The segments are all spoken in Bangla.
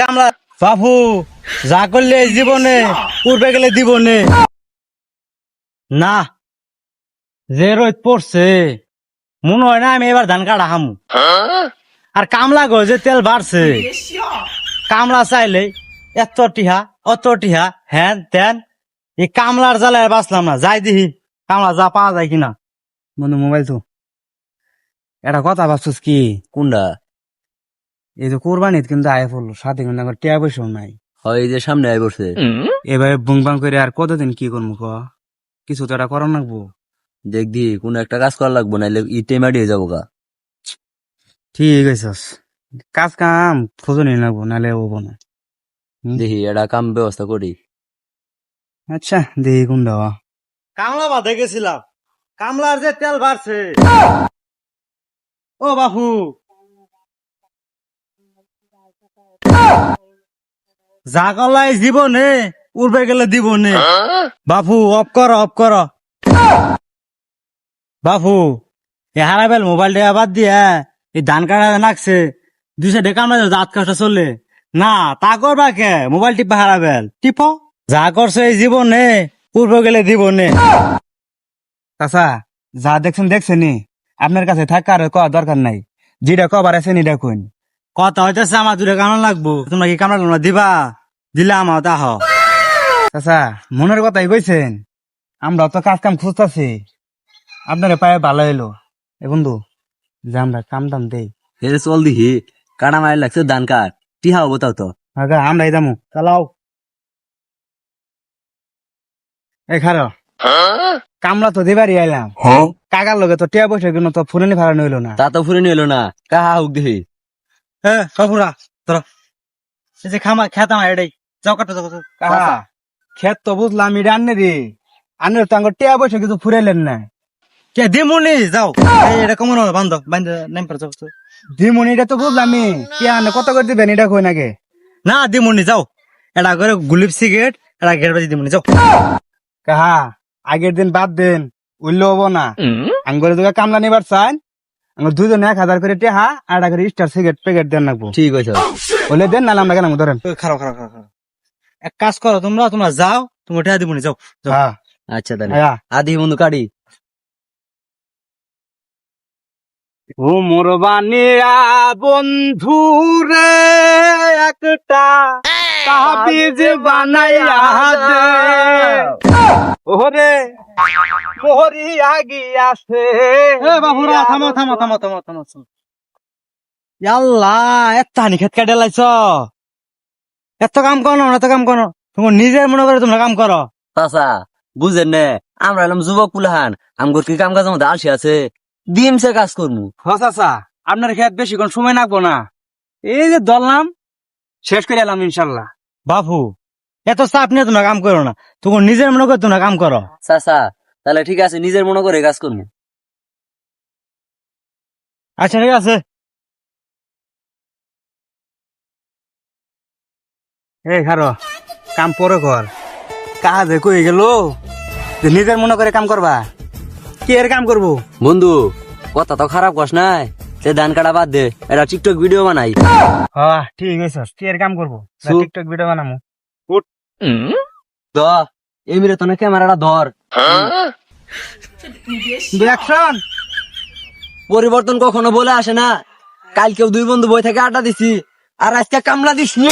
কামলা বাবু যা করলে জীবনে পূর্বে গেলে দিবনে না যে রোদ পড়ছে মনে হয় না আমি এবার ধান কাটা হামু আর কামলা গো যে তেল বাড়ছে কামলা চাইলে এত টিহা অত টিহা হ্যান তেন এই কামলার জ্বালায় বাঁচলাম না যাই দিহি কামলা যা পাওয়া যায় কিনা বন্ধু মোবাইল তো এটা কথা ভাবছিস কি কোনটা? এই যে কোরবানিত কিন্তু আয় পড়লো সাথে কিন্তু আমার টিয়া পয়সাও নাই হয় এই যে সামনে আই পড়ছে। এবারে বুং বাং করে আর কতদিন কি করবো ক কিছু তো এটা করার লাগবো। দেখদি কোন একটা কাজ করা লাগবো, নাইলে ইটে মারিয়ে যাবো গা। ঠিক আছে কাজ কাম খোঁজো নিয়ে লাগবো নাহলে হবো না। দেখি এটা কাম ব্যবস্থা করি। আচ্ছা দেখি কোন দেওয়া কামলা বাদে গেছিলাম কামলার যে তেল বাড়ছে ও বাবু যা গলাই জীবনে উড়বে গেলে দিবনে বাবু অফ কর অফ কর বাবু এ হারাবেল মোবাইলটা আবার দিয়া এই ধান কাটা নাকছে দুই সাইডে কামড়া দাঁত কাটা চলে না তা করবা কে মোবাইল টিপা হারাবেল টিপ যা করছো এই জীবনে পূর্বে গেলে দিবনে চাচা যা দেখছেন দেখছেনি আপনার কাছে থাকার কওয়া দরকার নাই যেটা কবার আছে নিটা কইন কথা হইতেছে আমার দুটা কামড়া লাগবো তোমরা কি কামড়া তোমরা দিবা দিলে আমার তাহ চাচা মনের কথাই কইছেন আমরা তো কাজ কাম খুঁজতেছি আপনার পায়ে ভালো এলো এ বন্ধু যে আমরা কাম দাম দেই এরে চল দেখি কাটা মারি লাগছে ধান কাট টিহা হবো তাও তো। আগা আমরাই দামু চালাও এই খারো কামলা তো দিবারই আইলাম কাকার লগে তো টিয়া পয়সা কিন্তু তো ফুরানি ভাড়া নইলো না তা তো ফুরে নিলো না, কাহা হোক দেখি। হ্যাঁ কাপুরা তোরা এই যে খামা খেতাম এটাই যাও কাটো যাও কাহা খেত তো বুঝলাম এটা আনে রে আনের তো আঙ্গুর টিয়া পয়সা কিন্তু ফুরাইলেন না কে দিমুনি যাও এটা কমন বান্ধ বান্ধ নেম পর যাও দিমুনি এটা তো বুঝলাম টিয়া আনে কত করে দিবেন এটা কই নাকি না দিমুনি যাও এটা করে গুলিপ সিগারেট এটা গেট বাজি দিমুনি যাও কাহা আগের দিন বাদ দেন উল্লো হবো না আঙ্গুরে তোকে কামলা নিবার চান আঙ্গুর দুজন 1000 করে টেহা আর করে স্টার সিগারেট প্যাকেট দেন লাগবো ঠিক আছে বলে দেন না আমরা কেন ধরেন খারাপ খারাপ খারাপ এক কাজ করো তোমরা তোমরা যাও তুমি টেহা দিবনি যাও হ্যাঁ আচ্ছা তাহলে আদি বন্ধু কাটি। ও মোর বানিয়া বন্ধু রে একটা তাবিজ বানাইয়া দে ওরে মোহরি আগি আছে এ বাবুরা থামো থামো থামো থামো থামো আল্লাহ এত হানি খেত কাটে লাইছ এত কাম করো না এত কাম করো তোমার নিজের মনে করে তোমরা কাম করো চাচা বুঝেন নে আমরা এলাম যুবক কুলাহান আমগর কি কাম কাজ আমাদের আলসি আছে দিমসে কাজ করমু। চাচা আপনার খেত বেশিক্ষণ সময় লাগবো না এই যে ধরলাম শেষ করে এলাম ইনশাল্লাহ বাবু এত চাপ নিয়ে তোমরা কাম করো না তোমার নিজের মনে করে তোমরা কাম করো চাচা তাহলে ঠিক আছে নিজের মনে করে কাজ করমু। আচ্ছা ঠিক আছে এই খারো কাম পরে কর কাজ কই গেল নিজের মনে করে কাম করবা কি এর কাম করবো বন্ধু কথা তো খারাপ কস নাই, সে ধান কাটা বাদ দে, এটা টিকটক ভিডিও বানাই। হ্যাঁ ঠিক আছে কি এর কাম করবো টিকটক ভিডিও বানামু উঠ দ এমিরে তো না ক্যামেরাটা ধর। অ্যাকশন পরিবর্তন কখনো বলে আসে না, কালকেও দুই বন্ধু বই থেকে আড্ডা দিছি আর আজকে কামলা দিস নি।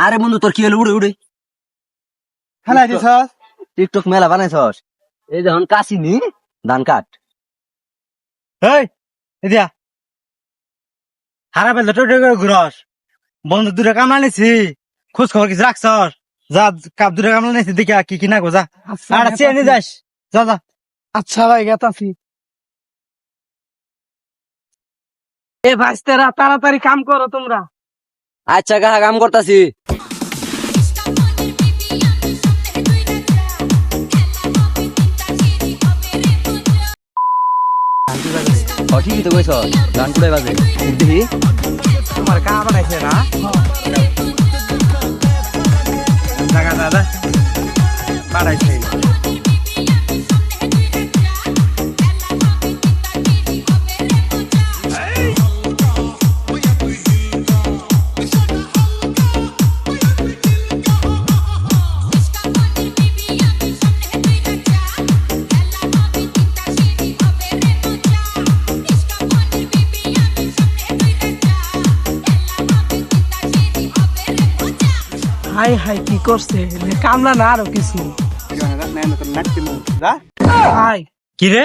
আরে বন্ধু তোর কি হলো, উড়ে উড়ে খেলা দিছ টিকটক মেলা বানাইছস, এই যখন কাশিনি ধান কাট। এই এদিয়া হারা বেলা টোটো করে ঘুরস বন্ধু দূরে কামলা নিছি খোঁজ খবর কিছু রাখছস যা কাপ দূরে কামলা নিছি দেখি কি কি না গো যা আর চেয়ে যাস যা যা আচ্ছা ভাই গেতাছি এ ভাইস্তেরা তাড়াতাড়ি কাম করো তোমরা। আচ্ছা কাহা কাম করতাছি। ঠিকই তো কইছ গান কুড়াই বাজে দেখি তোমার কা বানাইছে না জায়গা দাদা বানাইছে হাই হাই কি করছে কামলা না আরো কিছু হাই কি রে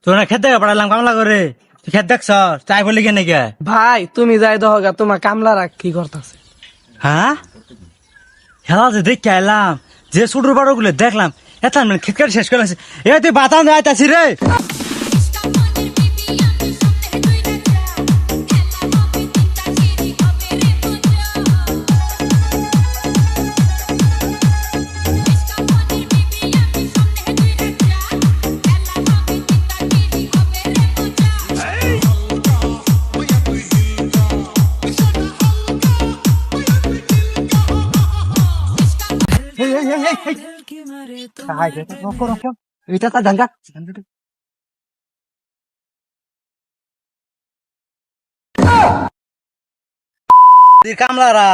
তোর না খেতে পাঠালাম কামলা করে তুই খেত দেখছ চাই বলি কেন কে ভাই তুমি যাই দহগা তোমার কামলারা কি করতেছে হ্যাঁ খেলা যে দেখে এলাম যে ছোটর বড় গুলো দেখলাম এত মানে খেতকার শেষ করে আছে এ তুই বাতান যাইতাছি রে এটা তা দাঙ্গা তুই কামলারা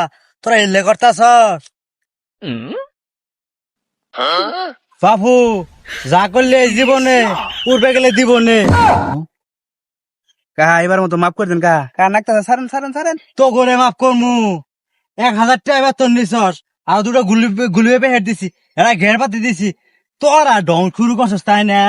তোরা এলে করতাছ বাবু যা করলে এই জীবনে পূর্বে গেলে দিবনে কাহা এবার মতো মাফ করে দেন কাহা নাকটা সারেন সারেন সারেন তো করে মাফ করমু 1,000 টাকা এবার তোর নিছস আর দুটো গুলি হেট দিছি এরা ঘের পাতি দিছি তোরা ডং শুরু করছস তাই না